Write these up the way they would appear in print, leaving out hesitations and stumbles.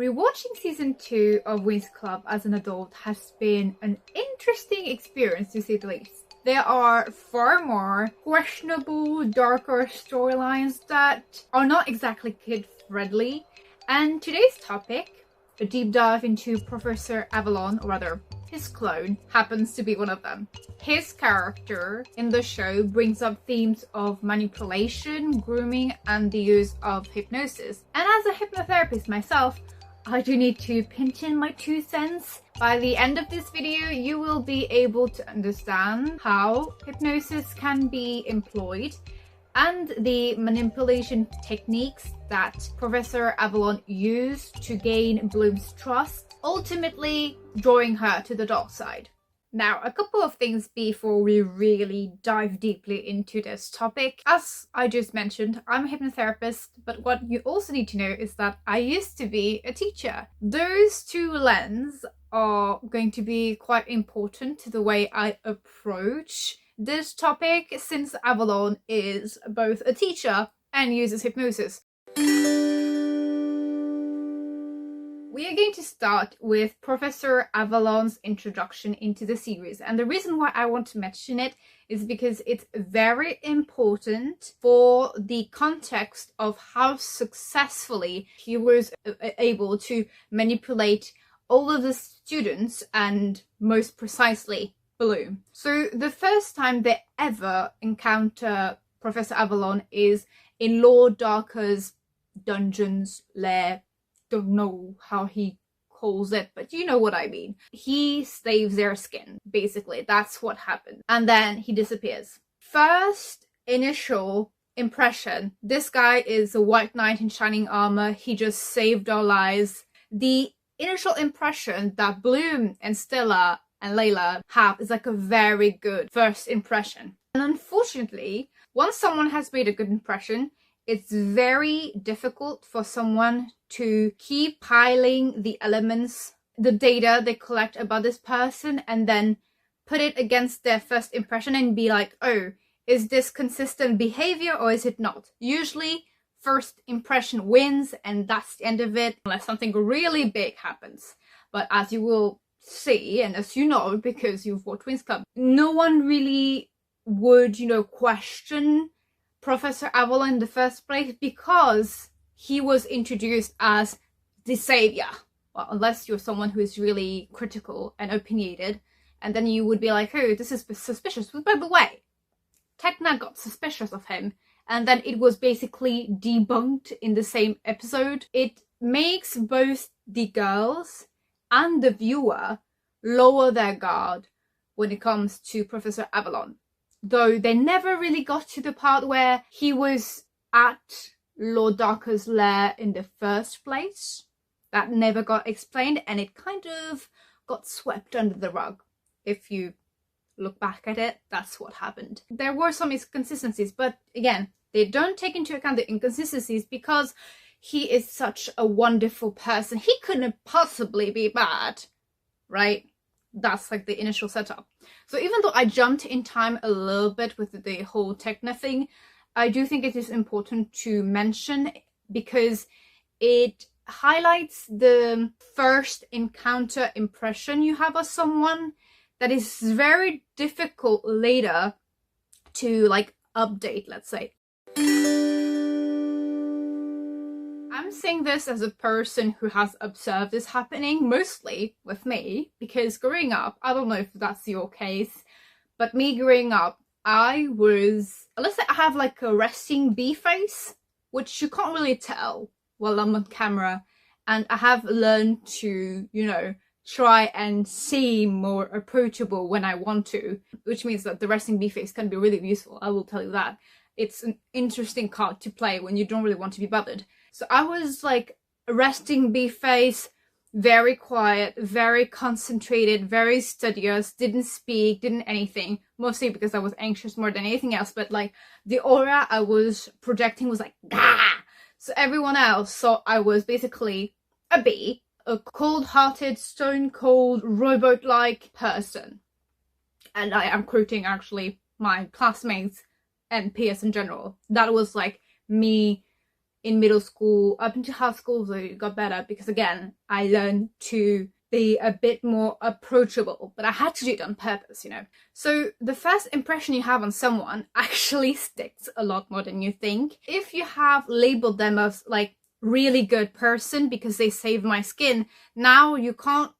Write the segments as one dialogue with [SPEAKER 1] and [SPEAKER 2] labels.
[SPEAKER 1] Rewatching season 2 of Winx Club as an adult has been an interesting experience to say the least. There are far more questionable, darker storylines that are not exactly kid-friendly, and today's topic, a deep dive into Professor Avalon, or rather his clone, happens to be one of them. His character in the show brings up themes of manipulation, grooming, and the use of hypnosis. And as a hypnotherapist myself, I do need to pinch in my 2 cents. By the end of this video, you will be able to understand how hypnosis can be employed and the manipulation techniques that Professor Avalon used to gain Bloom's trust, ultimately drawing her to the dark side. Now, a couple of things before we really dive deeply into this topic. As I just mentioned, I'm a hypnotherapist, but what you also need to know is that I used to be a teacher. Those two lenses are going to be quite important to the way I approach this topic, since Avalon is both a teacher and uses hypnosis. We are going to start with Professor Avalon's introduction into the series, and the reason why I want to mention it is because it's very important for the context of how successfully he was able to manipulate all of the students, and most precisely Bloom. So the first time they ever encounter Professor Avalon is in Lord Darker's dungeon's lair. Don't know how he calls it, but you know what I mean. He saves their skin, basically. That's what happened. And then he disappears. First initial impression, this guy is a white knight in shining armor. He just saved our lives. The initial impression that Bloom and Stella and Layla have is like a very good first impression. And unfortunately, once someone has made a good impression, it's very difficult for someone to keep piling the elements, the data they collect about this person, and then put it against their first impression and be like, oh, is this consistent behavior or is it not? Usually, first impression wins, and that's the end of it, unless something really big happens. But as you will see, and as you know, because you've watched Winx Club, no one really would, question Professor Avalon in the first place because he was introduced as the savior. Well, unless you're someone who is really critical and opinionated, and then you would be like, oh, this is suspicious. But by the way, Tecna got suspicious of him, and then it was basically debunked in the same episode. It makes both the girls and the viewer lower their guard when it comes to Professor Avalon. Though they never really got to the part where he was at Lord Darker's lair in the first place. That never got explained, and it kind of got swept under the rug. If you look back at it, that's what happened. There were some inconsistencies, but again, they don't take into account the inconsistencies because he is such a wonderful person. He couldn't possibly be bad, right? That's like the initial setup. So even though I jumped in time a little bit with the whole Tecna thing, I do think it is important to mention because it highlights the first encounter impression you have of someone that is very difficult later to update, let's say. I'm saying this as a person who has observed this happening, mostly with me, because growing up, I don't know if that's your case, but me growing up, I was, let's say I have a resting bee face, which you can't really tell while I'm on camera, and I have learned to, try and seem more approachable when I want to, which means that the resting bee face can be really useful, I will tell you that. It's an interesting card to play when you don't really want to be bothered. So I was a resting bee face, very quiet, very concentrated, very studious, didn't speak, didn't anything, mostly because I was anxious more than anything else, but the aura I was projecting was Gah! So everyone else thought I was basically a bee, a cold-hearted, stone-cold, robot-like person. And I am quoting actually my classmates and peers in general. That was me in middle school up into high school, so it got better because again, I learned to be a bit more approachable, but I had to do it on purpose, you know. So the first impression you have on someone actually sticks a lot more than you think. If you have labeled them as like really good person because they saved my skin, now you can't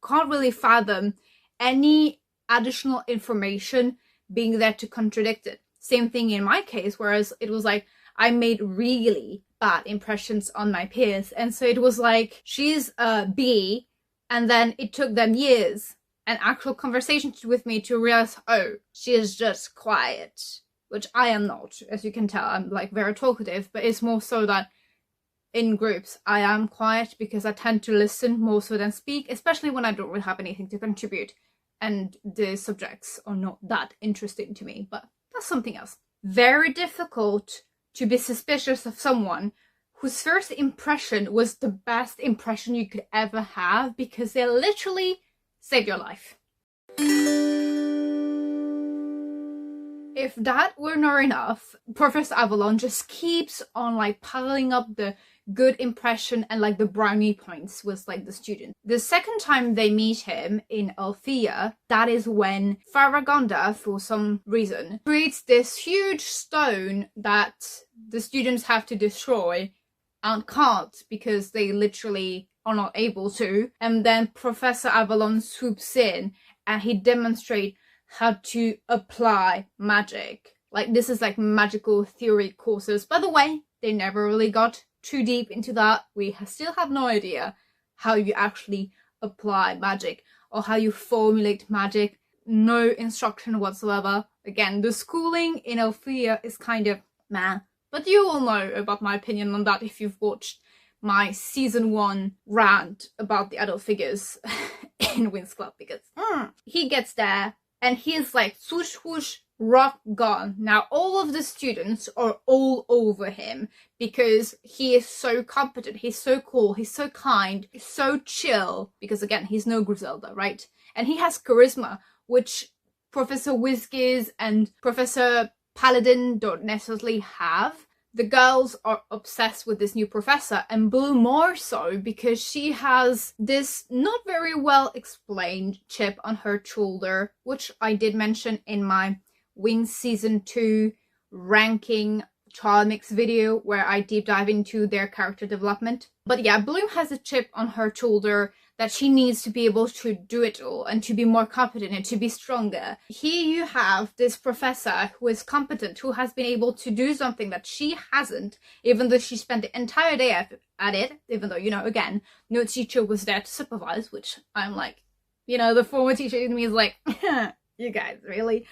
[SPEAKER 1] really fathom any additional information being there to contradict it. Same thing in my case, whereas it was like I made really bad impressions on my peers, and so it was like she's a B, and then it took them years and actual conversations with me to realize, oh, she is just quiet, which I am not, as you can tell. I'm like very talkative, but it's more so that in groups I am quiet because I tend to listen more so than speak, especially when I don't really have anything to contribute and the subjects are not that interesting to me, but that's something else. Very difficult to be suspicious of someone whose first impression was the best impression you could ever have because they literally saved your life. If that were not enough, Professor Avalon just keeps on like piling up the good impression and like the brownie points with like the student. The second time they meet him in Althea, that is when Faragonda, for some reason, creates this huge stone that the students have to destroy and can't because they literally are not able to. And then Professor Avalon swoops in and he demonstrates how to apply magic. Like, this is like magical theory courses. By the way, they never really got too deep into that. We still have no idea how you actually apply magic or how you formulate magic. No instruction whatsoever. Again, the schooling in Althea is kind of meh. But you all know about my opinion on that if you've watched my season 1 rant about the adult figures in Winx Club, because he gets there and he's like swoosh whoosh, rock gone. Now all of the students are all over him because he is so competent, he's so cool, he's so kind, he's so chill, because again, he's no Griselda, right? And he has charisma, which Professor Whiskers and Professor Paladin don't necessarily have. The girls are obsessed with this new professor, and Blue more so because she has this not very well explained chip on her shoulder, which I did mention in my Winx Season 2 ranking trial mix video where I deep dive into their character development. But yeah, Bloom has a chip on her shoulder that she needs to be able to do it all and to be more competent and to be stronger. Here you have this professor who is competent, who has been able to do something that she hasn't, even though she spent the entire day at it, even though, you know, again, no teacher was there to supervise, which I'm like, you know, the former teacher in me is like, you guys, really?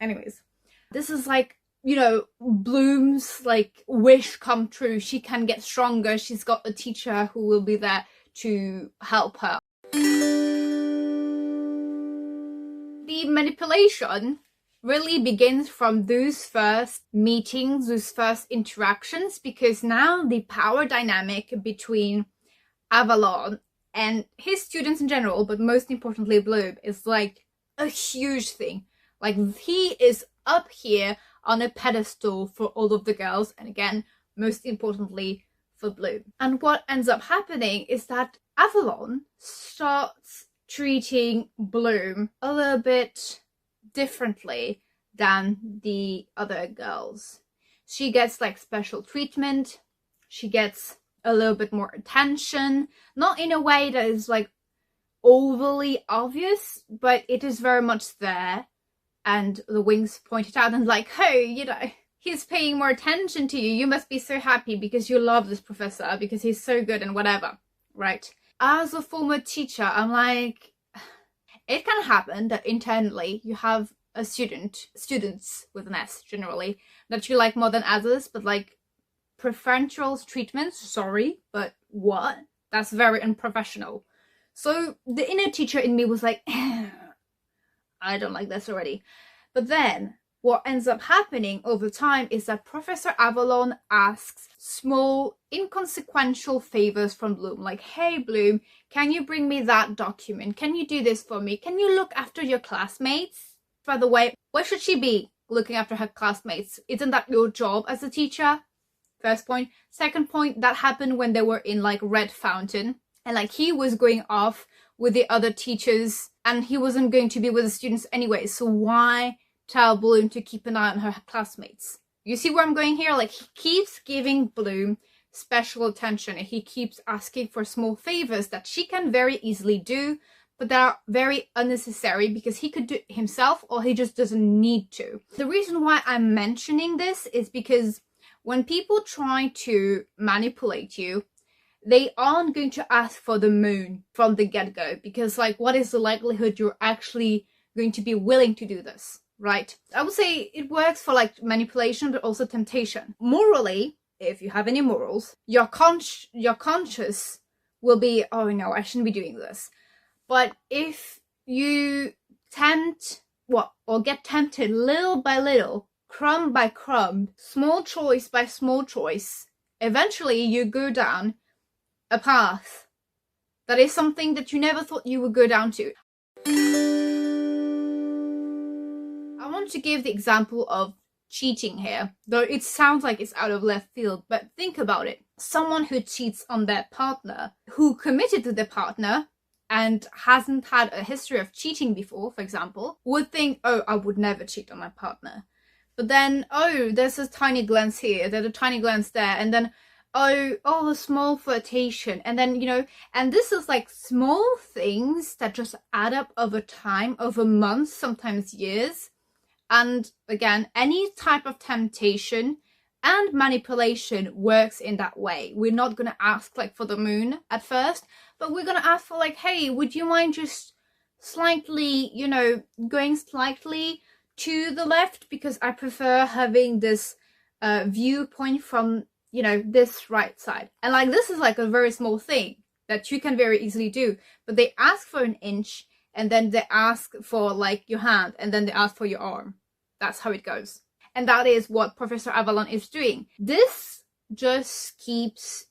[SPEAKER 1] Anyways, this is like, you know, Bloom's like wish come true. She can get stronger. She's got a teacher who will be there to help her. The manipulation really begins from those first meetings, those first interactions, because now the power dynamic between Avalon and his students in general, but most importantly Bloom, is like a huge thing. Like, he is up here on a pedestal for all of the girls, and again, most importantly for Bloom. And what ends up happening is that Avalon starts treating Bloom a little bit differently than the other girls. She gets like special treatment, she gets a little bit more attention, not in a way that is like overly obvious, but it is very much there. And the Winx pointed out and like, hey, you know, he's paying more attention to you. You must be so happy because you love this professor because he's so good and whatever, right? As a former teacher, I'm like, it can happen that internally you have a students with an S generally, that you like more than others, but like preferential treatments, sorry, but what? That's very unprofessional. So the inner teacher in me was like, I don't like this already. But then what ends up happening over time is that Professor Avalon asks small, inconsequential favors from Bloom. Like, hey Bloom, can you bring me that document? Can you do this for me? Can you look after your classmates? By the way, why should she be looking after her classmates? Isn't that your job as a teacher? First point. Second point, that happened when they were in like Red Fountain, and like he was going off with the other teachers and he wasn't going to be with the students anyway, so why tell Bloom to keep an eye on her classmates? You see where I'm going here? Like, he keeps giving Bloom special attention and he keeps asking for small favors that she can very easily do, but that are very unnecessary because he could do it himself or he just doesn't need to. The reason why I'm mentioning this is because when people try to manipulate you, they aren't going to ask for the moon from the get-go, because like, what is the likelihood you're actually going to be willing to do this, right? I would say it works for like manipulation, but also temptation. Morally, if you have any morals, your conscience will be, oh no, I shouldn't be doing this. But if you tempt, or get tempted little by little, crumb by crumb, small choice by small choice, eventually you go down a path that is something that you never thought you would go down to. I want to give the example of cheating here, though it sounds like it's out of left field, but think about it. Someone who cheats on their partner, who committed to their partner and hasn't had a history of cheating before, for example, would think, oh, I would never cheat on my partner. But then, oh, there's a tiny glance here, there's a tiny glance there, and then oh, a small flirtation, and then, you know, and this is like small things that just add up over time, over months, sometimes years. And again, any type of temptation and manipulation works in that way. We're not going to ask like for the moon at first, but we're going to ask for like, hey, would you mind just slightly, you know, going slightly to the left, because I prefer having this viewpoint from, you know, this right side. And like, this is like a very small thing that you can very easily do, but they ask for an inch, and then they ask for like your hand, and then they ask for your arm. That's how it goes. And that is what Professor Avalon is doing. This just keeps,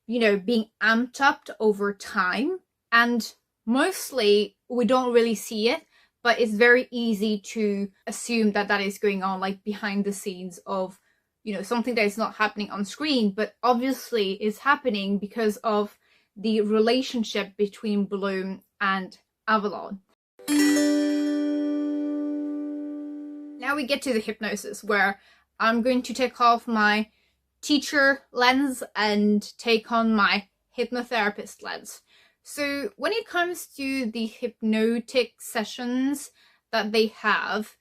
[SPEAKER 1] you know, being amped up over time, and mostly we don't really see it, but it's very easy to assume that that is going on like behind the scenes of, you know, something that is not happening on screen, but obviously is happening because of the relationship between Bloom and Avalon. Now we get to the hypnosis, where I'm going to take off my teacher lens and take on my hypnotherapist lens. So when it comes to the hypnotic sessions that they have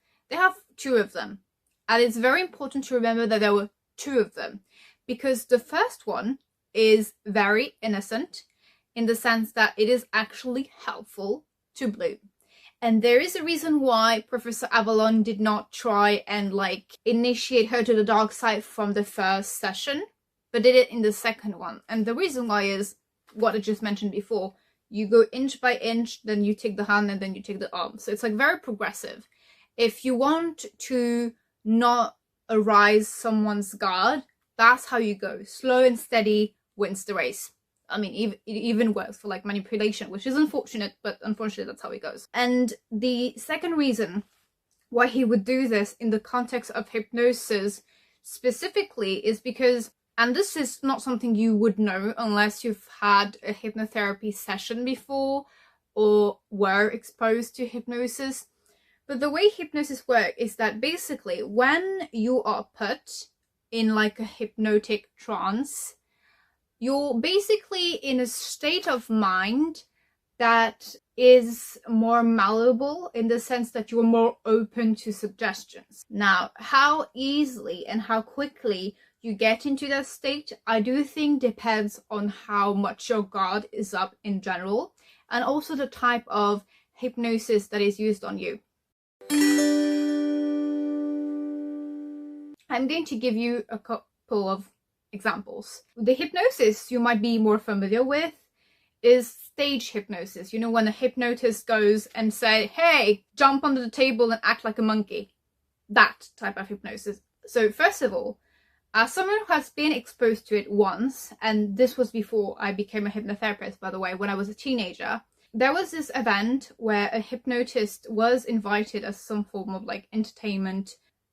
[SPEAKER 1] two of them. And it's very important to remember that there were two of them, because the first one is very innocent in the sense that it is actually helpful to Bloom. And there is a reason why Professor Avalon did not try and like initiate her to the dark side from the first session, but did it in the second one. And the reason why is what I just mentioned before. You go inch by inch, then you take the hand, and then you take the arm. So it's like very progressive. If you want to not arise someone's guard, that's how you go. Slow and steady wins the race. I mean, it even works for like manipulation, which is unfortunate, but unfortunately that's how it goes. And the second reason why he would do this in the context of hypnosis specifically is because, and this is not something you would know unless you've had a hypnotherapy session before or were exposed to hypnosis, but the way hypnosis works is that basically when you are put in like a hypnotic trance, you're basically in a state of mind that is more malleable in the sense that you're more open to suggestions. Now, how easily and how quickly you get into that state, I do think depends on how much your guard is up in general, and also the type of hypnosis that is used on you. I'm going to give you a couple of examples. The hypnosis you might be more familiar with is stage hypnosis. You know, when a hypnotist goes and say, hey, jump under the table and act like a monkey. That type of hypnosis. So first of all, as someone who has been exposed to it once, and this was before I became a hypnotherapist, by the way, when I was a teenager, there was this event where a hypnotist was invited as some form of like entertainment,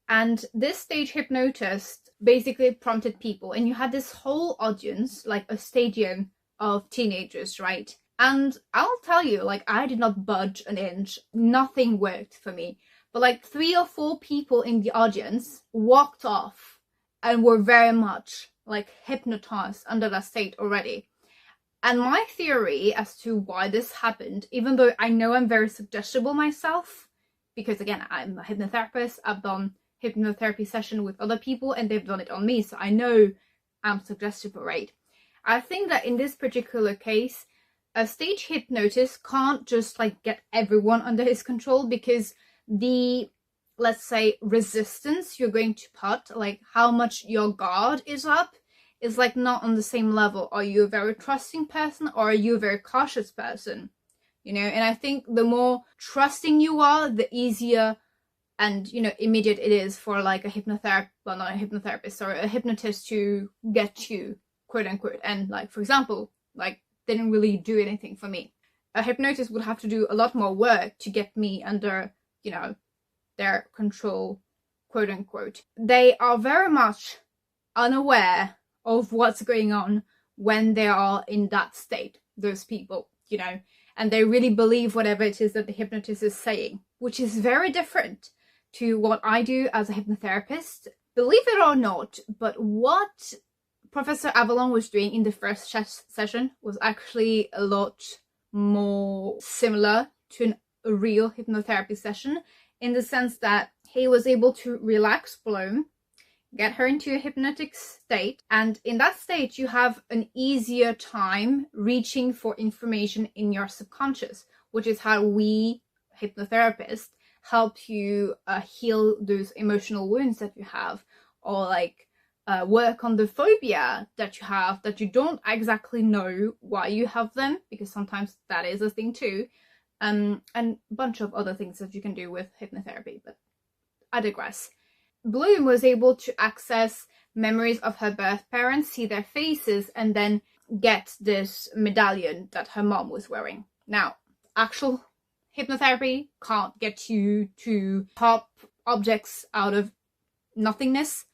[SPEAKER 1] and this stage hypnotist basically prompted people, and you had this whole audience, like a stadium of teenagers, right? And I'll tell you, like, I did not budge an inch. Nothing worked for me. But like 3 or 4 people in the audience walked off and were very much like hypnotized under that state already. And my theory as to why this happened, even though I know I'm very suggestible myself, because again, I'm a hypnotherapist, I've done hypnotherapy session with other people and they've done it on me, so I know I'm suggestible, right? I think that in this particular case, a stage hypnotist can't just like get everyone under his control, because the, let's say, resistance you're going to put, like how much your guard is up, is like not on the same level. Are you a very trusting person or are you a very cautious person? You know, and I think the more trusting you are, the easier and, you know, immediate it is for like a hypnotherapist, well, not a hypnotherapist, or a hypnotist to get you, quote unquote. And like, for example, like didn't really do anything for me. A hypnotist would have to do a lot more work to get me under, you know, their control, quote unquote. They are very much unaware of what's going on when they are in that state, those people, you know, and they really believe whatever it is that the hypnotist is saying, which is very different to what I do as a hypnotherapist. Believe it or not, but what Professor Avalon was doing in the first session was actually a lot more similar to a real hypnotherapy session, in the sense that he was able to relax Bloom, get her into a hypnotic state, and in that state you have an easier time reaching for information in your subconscious, which is how we hypnotherapists help you heal those emotional wounds that you have, or like work on the phobia that you have, that you don't exactly know why you have them, because sometimes that is a thing too, and a bunch of other things that you can do with hypnotherapy, but I digress. Bloom was able to access memories of her birth parents, see their faces, and then get this medallion that her mom was wearing. Now, actual hypnotherapy can't get you to pop objects out of nothingness.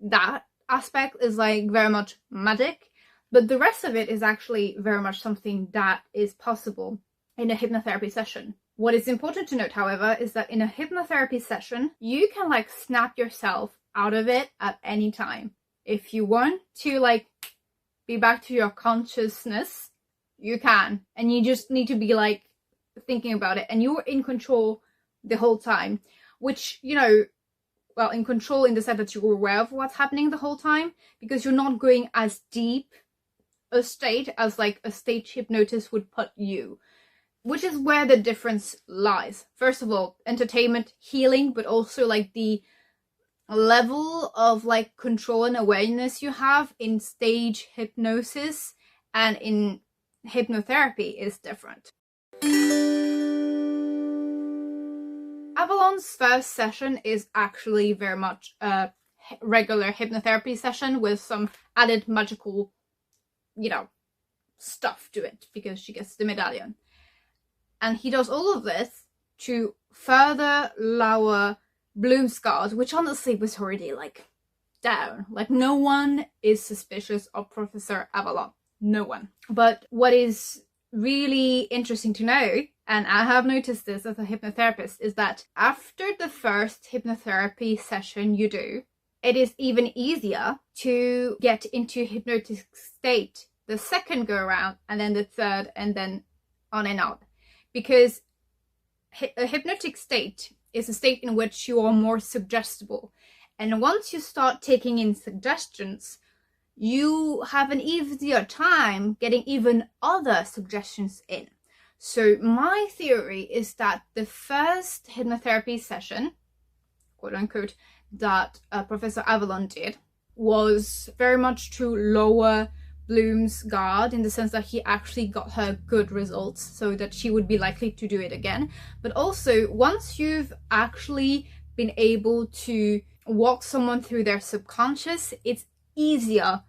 [SPEAKER 1] That aspect is like very much magic, but the rest of it is actually very much something that is possible in a hypnotherapy session. What is important to note, however, is that in a hypnotherapy session, you can like snap yourself out of it at any time. If you want to like be back to your consciousness, you can, and you just need to be like thinking about it, and you're in control the whole time, which, you know, well, in control in the sense that you're aware of what's happening the whole time, because you're not going as deep a state as like a stage hypnotist would put you, which is where the difference lies. First of all, entertainment, healing, but also like the level of like control and awareness you have in stage hypnosis and in hypnotherapy is different. Avalon's first session is actually very much a regular hypnotherapy session with some added magical, you know, stuff to it, because she gets the medallion. And he does all of this to further lower Bloom's guard, which honestly was already like down. Like no one is suspicious of Professor Avalon. No one. But what is really interesting to know, and I have noticed this as a hypnotherapist, is that after the first hypnotherapy session you do, it is even easier to get into hypnotic state the second go around, and then the third, and then on and on. Because a hypnotic state is a state in which you are more suggestible. And once you start taking in suggestions, you have an easier time getting even other suggestions in. So my theory is that the first hypnotherapy session, quote unquote, that Professor Avalon did was very much to lower Bloom's guard, in the sense that he actually got her good results so that she would be likely to do it again. But also, once you've actually been able to walk someone through their subconscious, it's easier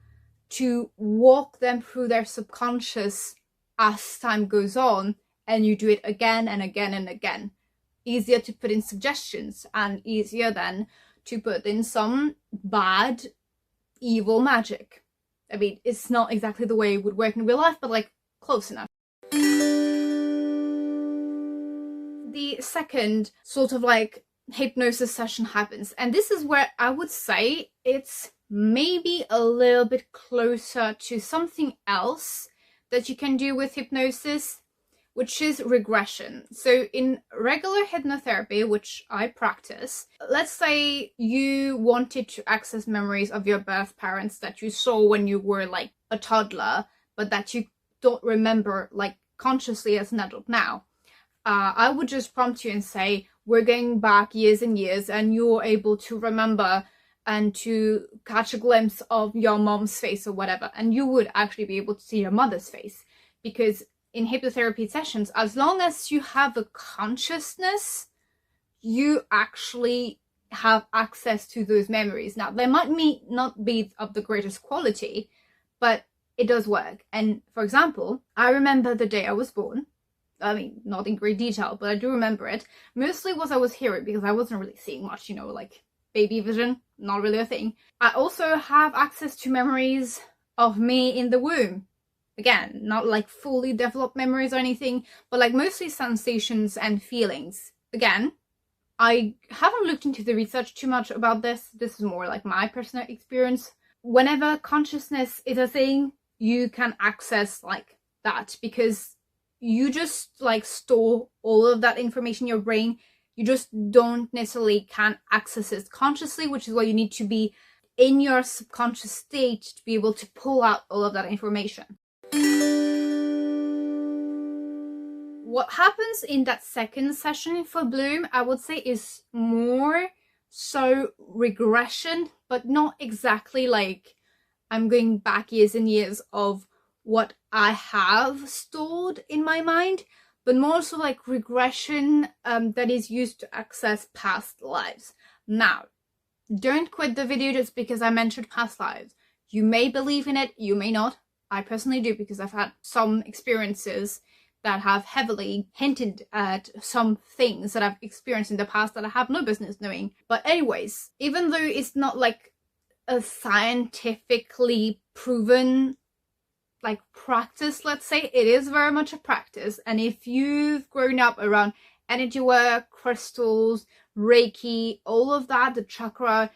[SPEAKER 1] to walk them through their subconscious as time goes on, and you do it again and again and again. Easier to put in suggestions, and easier then to put in some bad evil magic. I mean, it's not exactly the way it would work in real life, but like close enough. The second sort of like hypnosis session happens, and this is where I would say it's maybe a little bit closer to something else that you can do with hypnosis, which is regression. So in regular hypnotherapy, which I practice, let's say you wanted to access memories of your birth parents that you saw when you were like a toddler, but that you don't remember like consciously as an adult now. I would just prompt you and say, we're going back years and years, and you're able to remember and to catch a glimpse of your mom's face or whatever. And you would actually be able to see your mother's face, because in hypnotherapy sessions, as long as you have a consciousness, you actually have access to those memories. Now, they might not be of the greatest quality, but it does work. And for example, I remember the day I was born. I mean, not in great detail, but I do remember it. Mostly was I was hearing, because I wasn't really seeing much, you know, like baby vision, not really a thing. I also have access to memories of me in the womb. Again, not like fully developed memories or anything, but like mostly sensations and feelings. Again, I haven't looked into the research too much about this. This is more like my personal experience. Whenever consciousness is a thing, you can access like that, because you just like store all of that information in your brain. You just don't necessarily can access it consciously, which is why you need to be in your subconscious state to be able to pull out all of that information. What happens in that second session for Bloom, I would say, is more so regression, but not exactly like I'm going back years and years of what I have stored in my mind, but more so like regression that is used to access past lives. Now, don't quit the video just because I mentioned past lives. You may believe in it, you may not. I personally do, because I've had some experiences that have heavily hinted at some things that I've experienced in the past that I have no business knowing. But anyways, even though it's not like a scientifically proven like practice, let's say, it is very much a practice. And if you've grown up around energy work, crystals, Reiki, all of that, the chakra,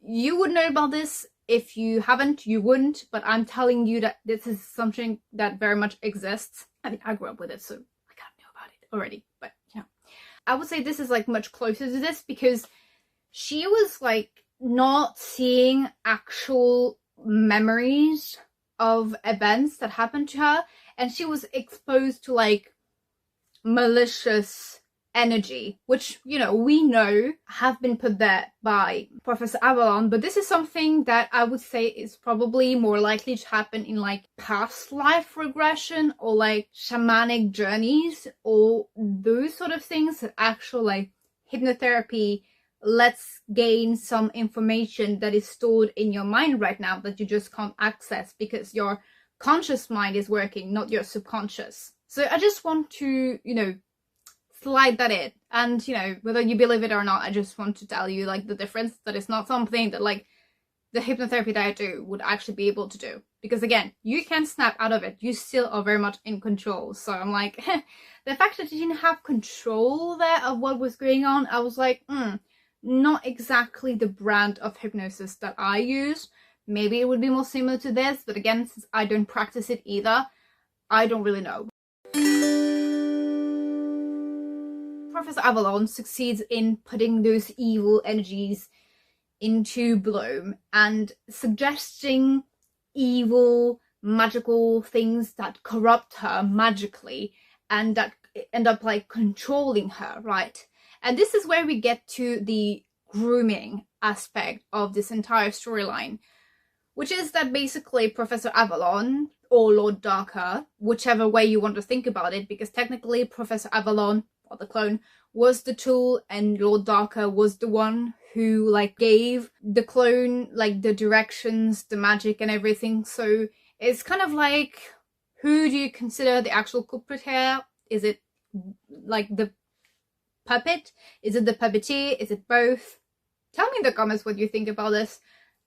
[SPEAKER 1] you would know about this. If you haven't, you wouldn't, but I'm telling you that this is something that very much exists. I mean, I grew up with it, so I kind of know about it already, but you know, I would say this is like much closer to this, because she was like not seeing actual memories of events that happened to her, and she was exposed to like malicious energy, which, you know, we know have been put there by Professor Avalon, but this is something that I would say is probably more likely to happen in like past life regression or like shamanic journeys or those sort of things that actual like hypnotherapy lets gain some information that is stored in your mind right now that you just can't access because your conscious mind is working, not your subconscious. So I just want to, you know, slide that in, and you know, whether you believe it or not, I just want to tell you like the difference, that it's not something that like the hypnotherapy that I do would actually be able to do, because again, you can snap out of it, you still are very much in control. So I'm like the fact that you didn't have control there of what was going on, I was like not exactly the brand of hypnosis that I use. Maybe it would be more similar to this, but again, since I don't practice it either, I don't really know. Professor Avalon succeeds in putting those evil energies into Bloom and suggesting evil, magical things that corrupt her magically and that end up like controlling her, right? And this is where we get to the grooming aspect of this entire storyline, which is that basically Professor Avalon, or Lord Darker, whichever way you want to think about it, because technically Professor Avalon, or the clone, was the tool and Lord Darker was the one who like gave the clone like the directions, the magic and everything. So it's kind of like, who do you consider the actual culprit here? Is it like the puppet? Is it the puppeteer? Is it both? Tell me in the comments what you think about this.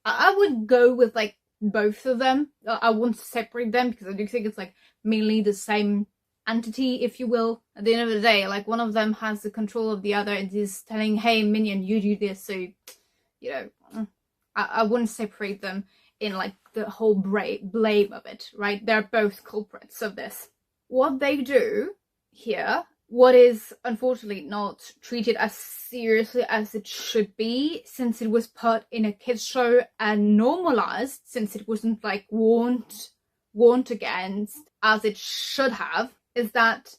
[SPEAKER 1] I would go with like both of them. I won't separate them because I do think it's like mainly the same entity, if you will. At the end of the day, like one of them has the control of the other and is telling, hey minion, you do this, so you know, I wouldn't separate them in like the whole blame of it, right? They're both culprits of this. What they do here, what is unfortunately not treated as seriously as it should be, since it was put in a kids show and normalized, since it wasn't like warned against as it should have, is that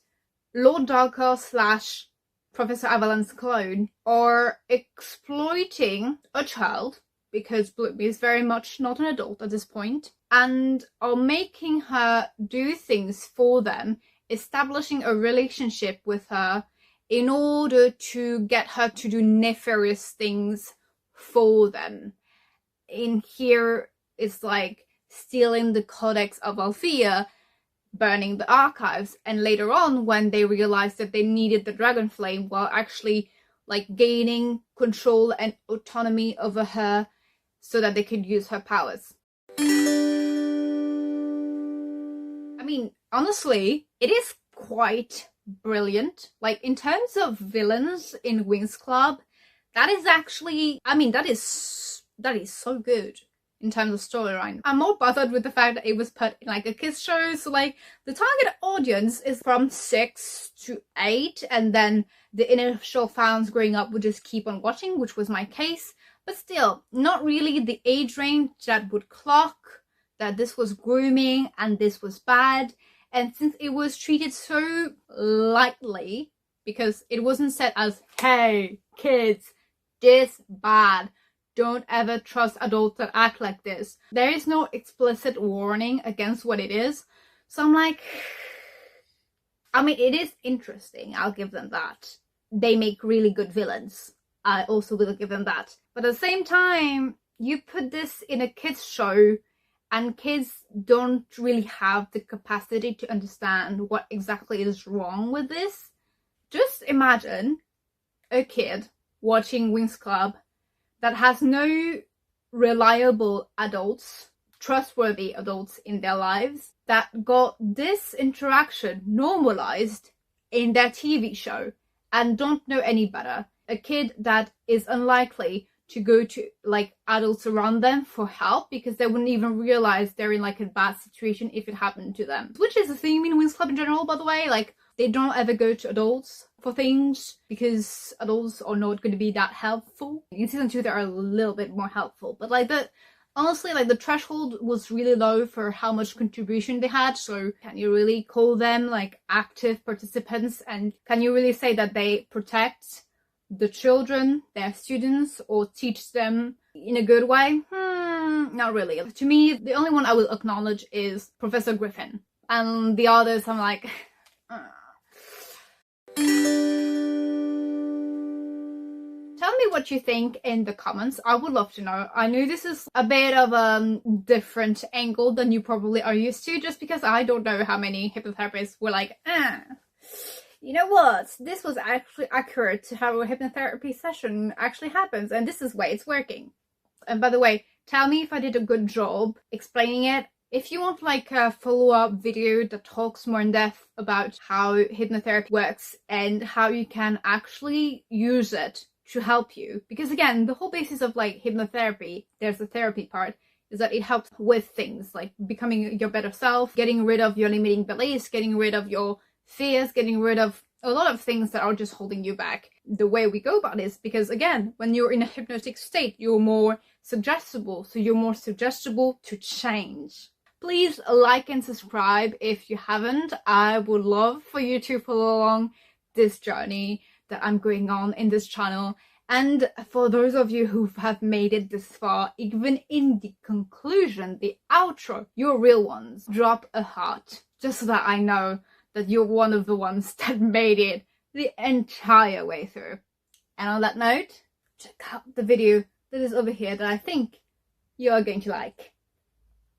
[SPEAKER 1] Lord Darker / Professor Avalon's clone are exploiting a child, because Bloom is very much not an adult at this point, and are making her do things for them, establishing a relationship with her in order to get her to do nefarious things for them. In here, it's like stealing the Codex of Althea, burning the archives, and later on when they realized that they needed the dragon flame while actually like gaining control and autonomy over her so that they could use her powers. I mean, honestly, it is quite brilliant. Like, in terms of villains in Winx Club, that is actually, I mean, that is so good in terms of storyline. I'm more bothered with the fact that it was put in like a kids show, so like the target audience is from 6 to 8, and then the initial fans growing up would just keep on watching, which was my case. But still, not really the age range that would clock that this was grooming and this was bad. And since it was treated so lightly, because it wasn't said as, hey, kids, this bad, don't ever trust adults that act like this. There is no explicit warning against what it is. So I'm like, I mean, it is interesting, I'll give them that. They make really good villains. I also will give them that. But at the same time, you put this in a kids show and kids don't really have the capacity to understand what exactly is wrong with this. Just imagine a kid watching Winx Club that has no reliable adults, trustworthy adults in their lives, that got this interaction normalized in their TV show and don't know any better. A kid that is unlikely to go to like adults around them for help because they wouldn't even realize they're in like a bad situation if it happened to them. Which is a theme in Winx Club in general, by the way. Like, they don't ever go to adults for things because adults are not going to be that helpful. In season 2 they are a little bit more helpful, but like honestly, like the threshold was really low for how much contribution they had, so can you really call them like active participants, and can you really say that they protect the children, their students, or teach them in a good way? Not really. To me, the only one I will acknowledge is Professor Griffin, and the others I'm like Tell me what you think in the comments. I would love to know. I know this is a bit of a different angle than you probably are used to, just because I don't know how many hypnotherapists were like, you know what, this was actually accurate to how a hypnotherapy session actually happens, and this is why it's working. And by the way, tell me if I did a good job explaining it. If you want like a follow-up video that talks more in depth about how hypnotherapy works and how you can actually use it to help you, because again, the whole basis of like hypnotherapy, there's the therapy part, is that it helps with things like becoming your better self, getting rid of your limiting beliefs, getting rid of your fears, getting rid of a lot of things that are just holding you back. The way we go about this, because again, when you're in a hypnotic state, you're more suggestible, so you're more suggestible to change. Please like and subscribe if you haven't. I would love for you to follow along this journey that I'm going on in this channel. And for those of you who have made it this far, even in the conclusion, the outro, you're real ones. Drop a heart, just so that I know that you're one of the ones that made it the entire way through. And on that note, check out the video that is over here that I think you are going to like.